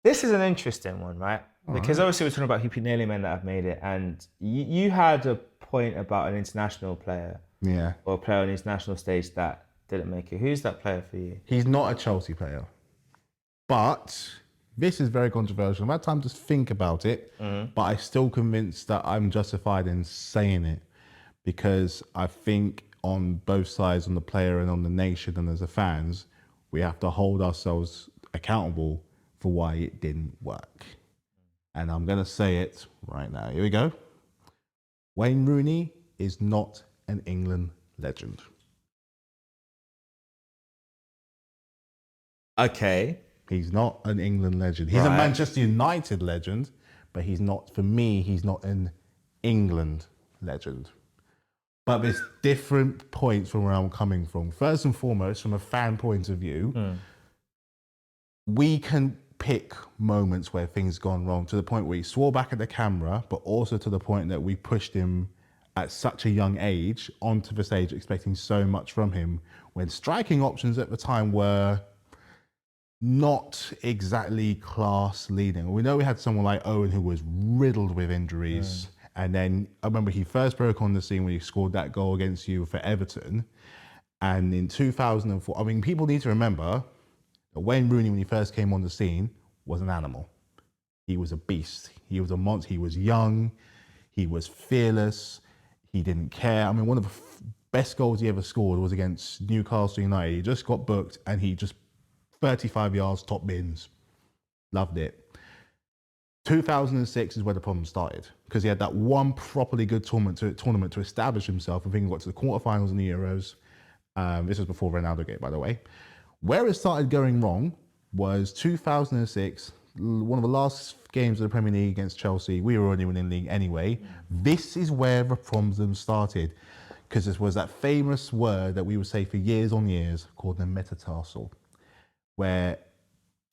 This is an interesting one, right? Because obviously we're talking about Nearly men that have made it, and you had a point about an international player Yeah. or a player on the international stage that didn't make it. Who's that player for you? He's not a Chelsea player. But this is very controversial. I've had time to think about it, but I'm still convinced that I'm justified in saying it because I think on both sides, on the player and on the nation and as the fans, we have to hold ourselves accountable for why it didn't work. And I'm going to say it right now. Here we go. Wayne Rooney is not an England legend. Okay. He's not an England legend. He's a Manchester United legend, but he's not, for me, he's not an England legend. But there's different points from where I'm coming from. First and foremost, from a fan point of view, we can pick moments where things gone wrong to the point where he swore back at the camera, but also to the point that we pushed him at such a young age onto the stage expecting so much from him when striking options at the time were not exactly class leading. We know we had someone like Owen who was riddled with injuries. And then I remember he first broke on the scene when he scored that goal against you for Everton. And in 2004, I mean, people need to remember that Wayne Rooney, when he first came on the scene, was an animal. He was a beast. He was a monster. He was young. He was fearless. He didn't care. I mean, one of the best goals he ever scored was against Newcastle United. He just got booked and he just 35 yards, top bins. Loved it. 2006 is where the problem started because he had that one properly good tournament to establish himself. I think he got to the quarterfinals in the Euros. This was before Ronaldo gate, by the way. Where it started going wrong was 2006, one of the last games of the Premier League against Chelsea. We were already winning the league anyway. This is where the problems started because this was that famous word that we would say for years on years called the metatarsal, where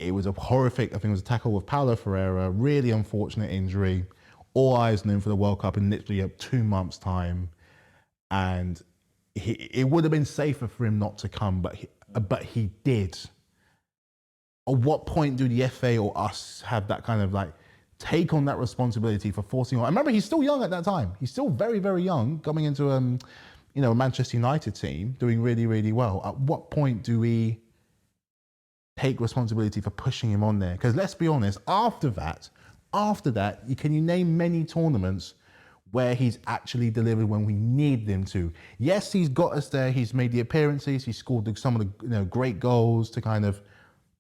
it was a horrific, I think it was a tackle with Paulo Ferreira, really unfortunate injury. All eyes on him for the World Cup in literally 2 months' time. And it would have been safer for him not to come, but he did. At what point do the FA or us have that kind of like take on that responsibility for forcing on? I remember he's still young at that time. He's still very, very young, coming into a Manchester United team, doing really, really well. At what point do we take responsibility for pushing him on there? Because let's be honest, after that, can you name many tournaments where he's actually delivered when we need him to? Yes, he's got us there. He's made the appearances. He scored some of the great goals to kind of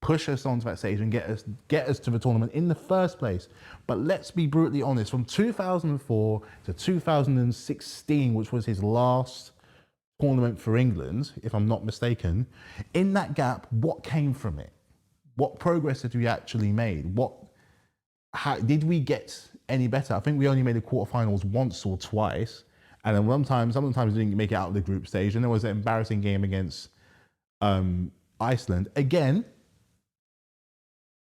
push us onto that stage and get us to the tournament in the first place. But let's be brutally honest, from 2004 to 2016, which was his last tournament for England, if I'm not mistaken, in that gap, what came from it? What progress had we actually made? How did we get any better? I think we only made the quarterfinals once or twice, and then sometimes we didn't make it out of the group stage. And there was an embarrassing game against Iceland. Again,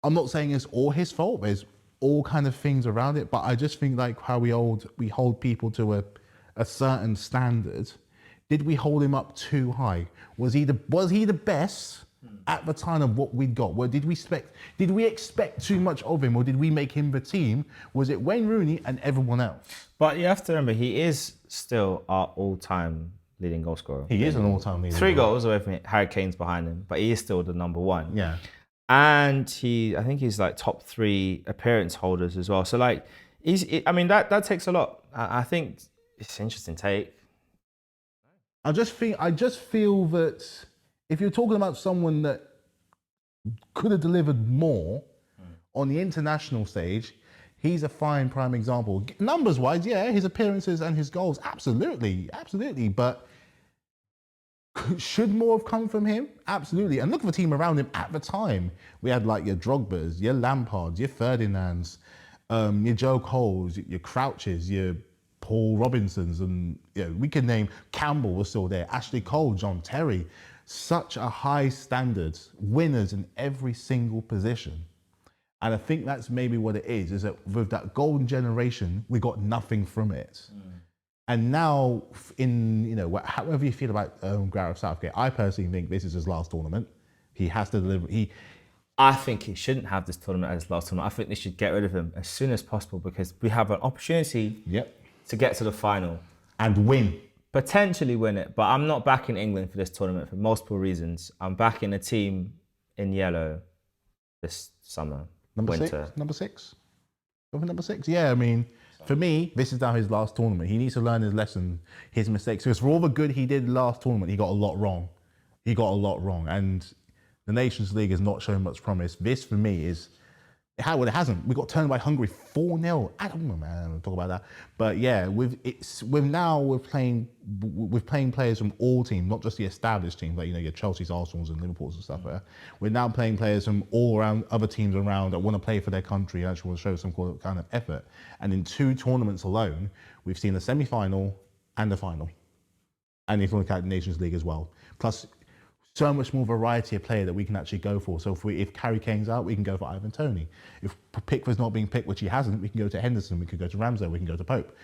I'm not saying it's all his fault. There's all kind of things around it, but I just think like how we hold people to a certain standard. Did we hold him up too high? Was he the best at the time of what we'd got? Did we expect too much of him, or did we make him the team? Was it Wayne Rooney and everyone else? But you have to remember, he is still our all-time leading goal scorer. He is an all-time leader. 3 goals away from it. Harry Kane's behind him, but he is still the number one. Yeah. And I think he's like top 3 appearance holders as well. So like, that takes a lot. I think it's an interesting take. I just feel that if you're talking about someone that could have delivered more on the international stage, he's a fine prime example. Numbers wise, yeah, his appearances and his goals, absolutely. But should more have come from him? Absolutely. And look at the team around him at the time. We had like your Drogbas, your Lampards, your Ferdinands, your Joe Coles, your Crouches, your Paul Robinsons, and we can name Campbell was still there, Ashley Cole, John Terry. Such a high standard, winners in every single position. And I think that's maybe what it is that with that golden generation, we got nothing from it. And now, however you feel about Gareth Southgate, I personally think this is his last tournament. He has to deliver. I think he shouldn't have this tournament as his last tournament. I think they should get rid of him as soon as possible because we have an opportunity Yep. to get to the final. And win. Potentially win it, but I'm not backing England for this tournament for multiple reasons. I'm backing a team in yellow this summer, winter. Number six? Go for number 6? Yeah, I mean, for me, this is now his last tournament. He needs to learn his lesson, his mistakes. Because for all the good he did last tournament, he got a lot wrong. And the Nations League has not shown much promise. This, for me, is... Well, it hasn't. We got turned by Hungary 4-0. I don't know, man. I'll talk about that. But yeah, we're playing players from all teams, not just the established teams, like your Chelsea's, Arsenal's, and Liverpool's and stuff. We're now playing players from all around other teams around that want to play for their country and actually want to show some kind of effort. And in 2 tournaments alone, we've seen the semi-final and the final. And if you look at the Nations League as well. Plus, so much more variety of player that we can actually go for. So if Harry Kane's out, we can go for Ivan Toney. If Pickford's not being picked, which he hasn't, we can go to Henderson, we could go to Ramsdale, we can go to Pope.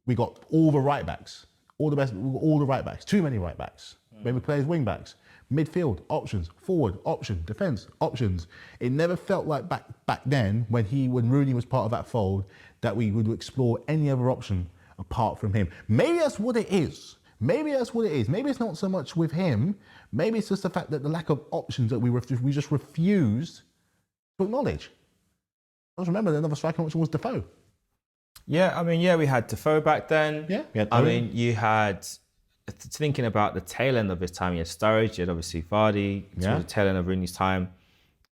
We got all the right backs, all the right backs, too many right backs. Maybe players wing backs, midfield options, forward option, defence options. It never felt like back then when Rooney was part of that fold that we would explore any other option apart from him. Maybe that's what it is. Maybe it's not so much with him. Maybe it's just the fact that the lack of options that we just refused to acknowledge. I just remember another striking option was Defoe. Yeah, we had Defoe back then. Yeah, we had you had, thinking about the tail end of his time, you had Sturridge, you had obviously Vardy, towards the tail end of Rooney's time.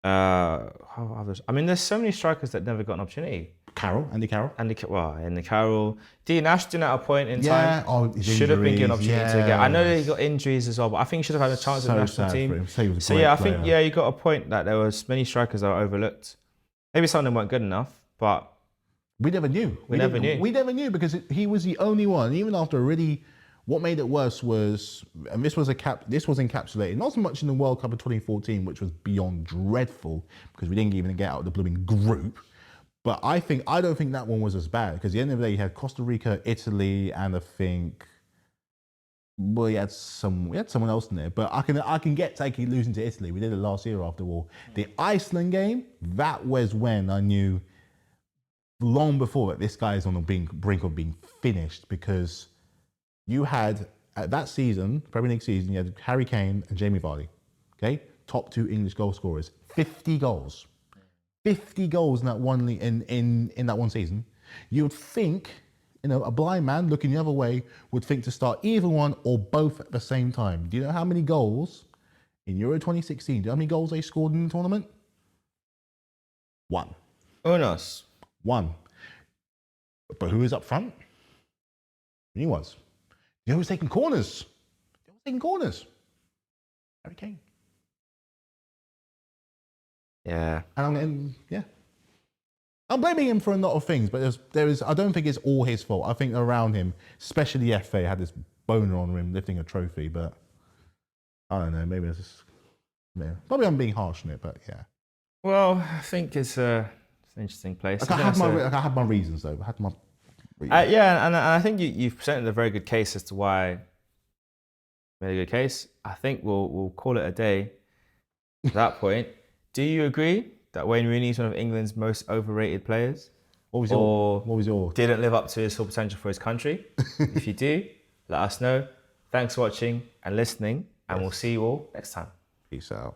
There's so many strikers that never got an opportunity. Andy Carroll. Andy Carroll. Dean Ashton at a point in time should have been given an opportunity to get. I know that he got injuries as well, but I think he should have had a chance in the national team. I think you got a point that there was many strikers that were overlooked. Maybe some of them weren't good enough, but we never knew. We never knew because he was the only one. Even after already, what made it worse was, and this was encapsulated not so much in the World Cup of 2014, which was beyond dreadful because we didn't even get out of the blooming group. But I don't think that one was as bad because at the end of the day, you had Costa Rica, Italy, and I think, well, you had someone else in there. But I can get taking losing to Italy. We did it last year after all. The Iceland game, that was when I knew long before that this guy is on the brink of being finished because you had at that season, Premier League season, you had Harry Kane and Jamie Vardy, okay, top 2 English goal scorers, 50 goals. 50 goals in that one in that one season. You would think, a blind man looking the other way would think to start either one or both at the same time. Do you know how many goals in Euro 2016? Do you know how many goals they scored in the tournament? 1. Unos. 1. But who was up front? He was. You know who was taking corners? Harry Kane. Yeah. I'm blaming him for a lot of things, but there is. I don't think it's all his fault. I think around him, especially the FA, had this boner on him lifting a trophy. But I don't know. Maybe it's just, probably I'm being harsh on it, but yeah. Well, I think it's an interesting place. I had my reasons though. And I think you've presented a very good case as to why. Very good case. I think we'll call it a day. At that point. Do you agree that Wayne Rooney is one of England's most overrated players? What was your? Didn't live up to his full potential for his country? If you do, let us know. Thanks for watching and listening, and we'll see you all next time. Peace out.